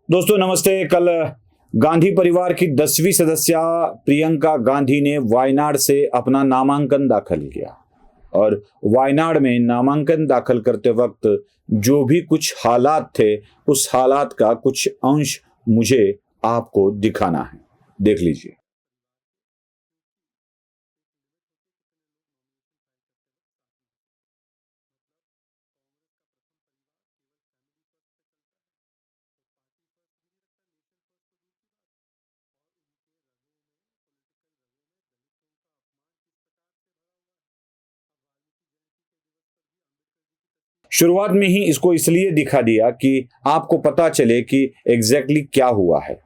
दोस्तों नमस्ते। कल गांधी परिवार की 10वीं सदस्य प्रियंका गांधी ने वायनाड से अपना नामांकन दाखिल किया और वायनाड में नामांकन दाखिल करते वक्त जो भी कुछ हालात थे उस हालात का कुछ अंश मुझे आपको दिखाना है। देख लीजिए। शुरुआत में ही इसको इसलिए दिखा दिया कि आपको पता चले कि एग्जैक्टली क्या हुआ है।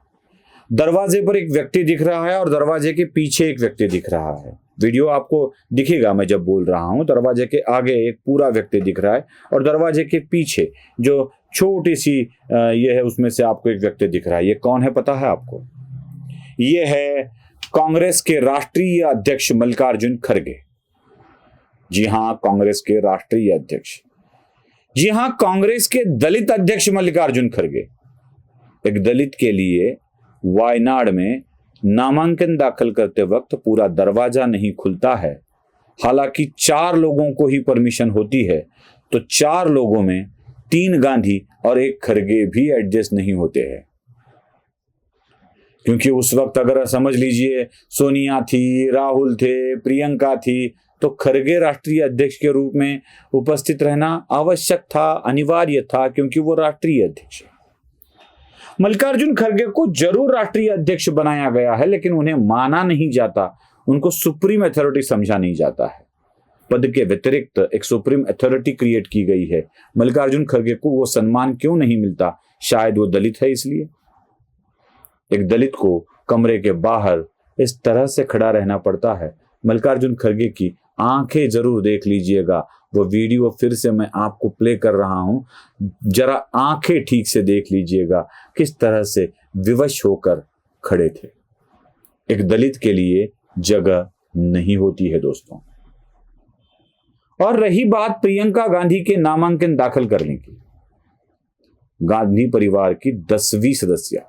दरवाजे पर एक व्यक्ति दिख रहा है और दरवाजे के पीछे एक व्यक्ति दिख रहा है। वीडियो आपको दिखेगा मैं जब बोल रहा हूं। दरवाजे के आगे एक पूरा व्यक्ति दिख रहा है और दरवाजे के पीछे जो छोटी सी ये है उसमें से आपको एक व्यक्ति दिख रहा है। ये कौन है पता है आपको? ये है कांग्रेस के राष्ट्रीय अध्यक्ष मल्लिकार्जुन खड़गे। जी हां, कांग्रेस के राष्ट्रीय अध्यक्ष। जी हां, कांग्रेस के दलित अध्यक्ष मल्लिकार्जुन खड़गे। एक दलित के लिए वायनाड में नामांकन दाखिल करते वक्त पूरा दरवाजा नहीं खुलता है। हालांकि 4 लोगों को ही परमिशन होती है, तो 4 लोगों में 3 गांधी और 1 खड़गे भी एडजस्ट नहीं होते हैं। क्योंकि उस वक्त अगर समझ लीजिए सोनिया थी, राहुल थे, प्रियंका थी, तो खड़गे राष्ट्रीय अध्यक्ष के रूप में उपस्थित रहना आवश्यक था, अनिवार्य था, क्योंकि वो राष्ट्रीय अध्यक्ष है। मल्लिकार्जुन खड़गे को जरूर राष्ट्रीय अध्यक्ष बनाया गया है, लेकिन उन्हें माना नहीं जाता, उनको सुप्रीम अथॉरिटी समझा नहीं जाता है। पद के व्यतिरिक्त एक सुप्रीम अथॉरिटी क्रिएट की गई है। मल्लिकार्जुन खड़गे को वो सम्मान क्यों नहीं मिलता? शायद वो दलित है इसलिए। एक दलित को कमरे के बाहर इस तरह से खड़ा रहना पड़ता है। मल्लिकार्जुन खड़गे की आंखें जरूर देख लीजिएगा। वो वीडियो फिर से मैं आपको प्ले कर रहा हूं, जरा आंखें ठीक से देख लीजिएगा किस तरह से विवश होकर खड़े थे। एक दलित के लिए जगह नहीं होती है दोस्तों। और रही बात प्रियंका गांधी के नामांकन दाखिल करने की, गांधी परिवार की 10वीं सदस्य।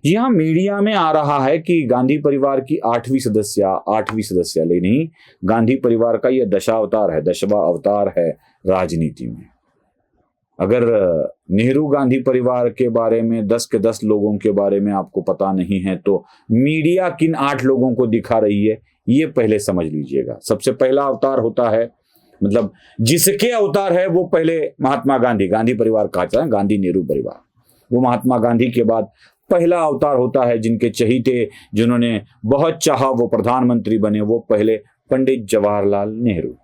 यहां मीडिया में आ रहा है कि गांधी परिवार की 8वीं सदस्य ले नहीं, गांधी परिवार का यह दशावतार है, 10वां अवतार है राजनीति में। अगर नेहरू गांधी परिवार के बारे में 10 के 10 लोगों के बारे में आपको पता नहीं है, तो मीडिया किन 8 लोगों को दिखा रही है ये पहले समझ लीजिएगा। सबसे पहला अवतार होता है, मतलब जिसके अवतार है वो पहले महात्मा गांधी, गांधी परिवार कहा जाता है, गांधी नेहरू परिवार। वो महात्मा गांधी के बाद पहला अवतार होता है जिनके चहीते, जिन्होंने बहुत चाहा वो प्रधानमंत्री बने, वो पहले पंडित जवाहरलाल नेहरू।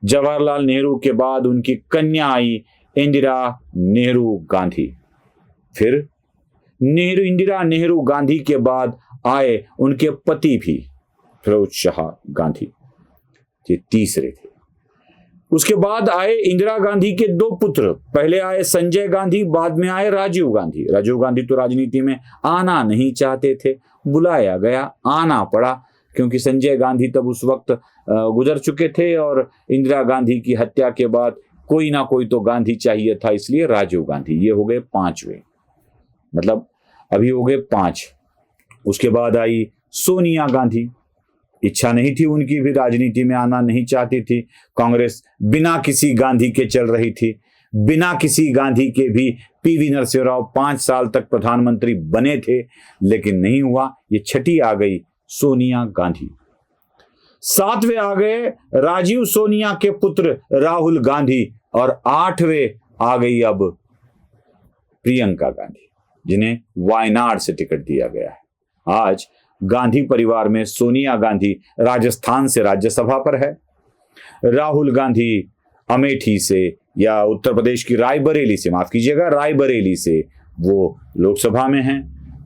जवाहरलाल नेहरू के बाद उनकी कन्या आई इंदिरा नेहरू गांधी। फिर इंदिरा नेहरू गांधी के बाद आए उनके पति भी फिरोज शाह गांधी, ये तीसरे थे। उसके बाद आए इंदिरा गांधी के 2 पुत्र, पहले आए संजय गांधी, बाद में आए राजीव गांधी। राजीव गांधी तो राजनीति में आना नहीं चाहते थे, बुलाया गया, आना पड़ा, क्योंकि संजय गांधी तब उस वक्त गुजर चुके थे और इंदिरा गांधी की हत्या के बाद कोई ना कोई तो गांधी चाहिए था, इसलिए राजीव गांधी। ये हो गए 5वें, मतलब अभी हो गए 5। उसके बाद आई सोनिया गांधी। इच्छा नहीं थी उनकी भी राजनीति में आना, नहीं चाहती थी। कांग्रेस बिना किसी गांधी के चल रही थी, बिना किसी गांधी के भी पीवी नरसिंह राव 5 साल तक प्रधानमंत्री बने थे, लेकिन नहीं हुआ। ये 6ठी आ गई सोनिया गांधी। 7वें आ गए राजीव सोनिया के पुत्र राहुल गांधी और 8वें आ गई अब प्रियंका गांधी, जिन्हें वायनाड से टिकट दिया गया है। आज गांधी परिवार में सोनिया गांधी राजस्थान से राज्यसभा पर है, राहुल गांधी अमेठी से या उत्तर प्रदेश की रायबरेली से, माफ कीजिएगा रायबरेली से वो लोकसभा में हैं।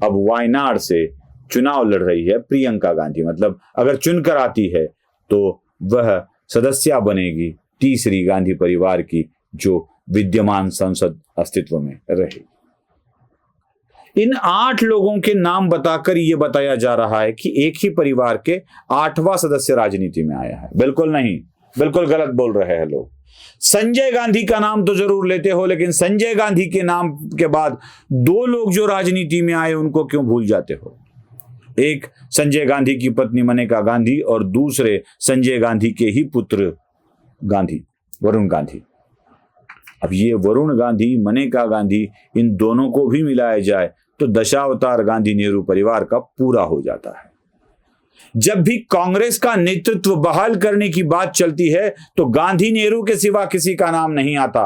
अब वायनाड से चुनाव लड़ रही है प्रियंका गांधी, मतलब अगर चुनकर आती है तो वह सदस्य बनेगी तीसरी गांधी परिवार की जो विद्यमान संसद अस्तित्व में रहेगी। इन 8 लोगों के नाम बताकर यह बताया जा रहा है कि एक ही परिवार के 8वां सदस्य राजनीति में आया है। बिल्कुल नहीं, बिल्कुल गलत बोल रहे हैं लोग। संजय गांधी का नाम तो जरूर लेते हो, लेकिन संजय गांधी के नाम के बाद दो लोग जो राजनीति में आए उनको क्यों भूल जाते हो? एक संजय गांधी की पत्नी मनेका गांधी और दूसरे संजय गांधी के ही पुत्र गांधी, वरुण गांधी। अब ये वरुण गांधी, मनेका गांधी, इन दोनों को भी मिलाया जाए तो दशावतार गांधी नेहरू परिवार का पूरा हो जाता है। जब भी कांग्रेस का नेतृत्व बहाल करने की बात चलती है तो गांधी नेहरू के सिवा किसी का नाम नहीं आता।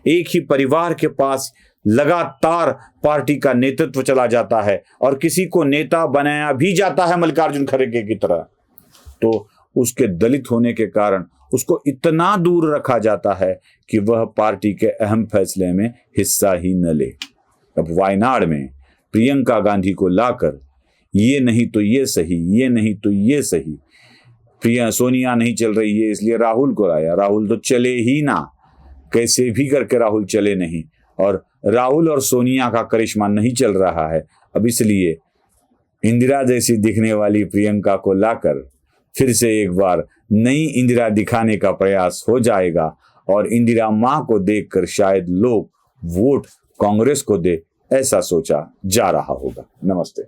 एक ही परिवार के पास लगातार पार्टी का नेतृत्व चला जाता है और किसी को नेता बनाया भी जाता है मल्लिकार्जुन खड़गे की तरह, तो उसके दलित होने के कारण उसको इतना दूर रखा जाता है कि वह पार्टी के अहम फैसले में हिस्सा ही न ले। अब वायनाड में प्रियंका गांधी को लाकर ये नहीं तो ये सही, ये नहीं तो ये सही, सोनिया नहीं चल रही है इसलिए राहुल को लाया। राहुल तो चले ही ना, कैसे भी करके राहुल चले नहीं, और राहुल और सोनिया का करिश्मा नहीं चल रहा है। अब इसलिए इंदिरा जैसी दिखने वाली प्रियंका को लाकर फिर से एक बार नई इंदिरा दिखाने का प्रयास हो जाएगा और इंदिरा मां को देखकर शायद लोग वोट कांग्रेस को दे, ऐसा सोचा जा रहा होगा। नमस्ते।